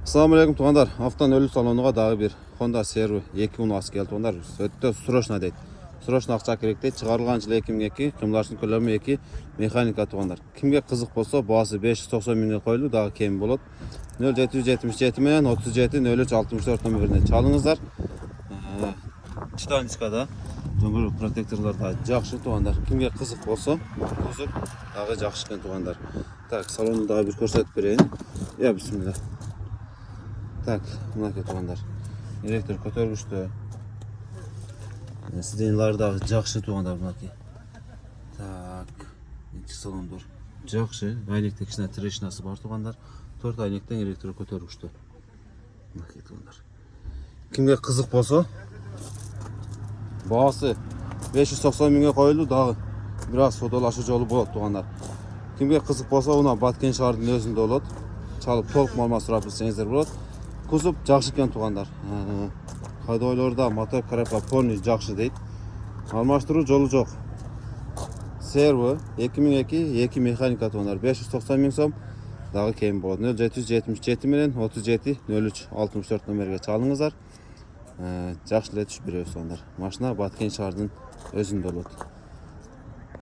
Assalamu alaikum tuğanlar. Haftan ölü salonuğa dağı bir Honda Servi 2 unası geldi tuğanlar. Sötte sroşna deydi. Sroşna akça kerek deydi. Çıkarılgan jıl 2002, kımlaşın kölömü 2 mekanika tuğanlar. Kimge kızık bolsa bağısı 590 minge koyulu dağı kemi bolot. 0777 menen 37 03 64 nömürüne çalыңызlar. Çitancıkada döngül protektorlar da жақсы tuğanlar. Kimge kızık bolsa uzun dağı жақсы ekan tuğanlar. Tak salonu daha bir ko'rsatib bereyim. Ya bismillah. Tak, mınaki tuğanlar. Elektr көтөргүчтө. Сиденьлар дагы жакшы тугандар мынaki. Так, ички салондор жакшы. Айнекте кичине трешинасы бар тугандар. 4 айнектен электр көтөргүчтө. Мынaki тугандар. Кимге кызык болсо, баасы 590 миңге коюлду дагы. Бир аз содолашуу жолу болот тугандар. Кимге кызык болсо, уна Баткен шаардын өзүндө болот. Чалып толук маалымат сурап билсеңиздер болот. Кузуп жақсы екен туғандар. Кайдойлорда мотор карапа полный жақсы дейт. Алмаштыруу жолу жок. Servi 2002 2 mekanika туғандар. 590 миң сом дагы кем болот. 0777 менен 37 03 64 номерге чалыңыздар. Жақсы эле түшүп беребиз туғандар. Машина Баткен шаардын өзүндө болот.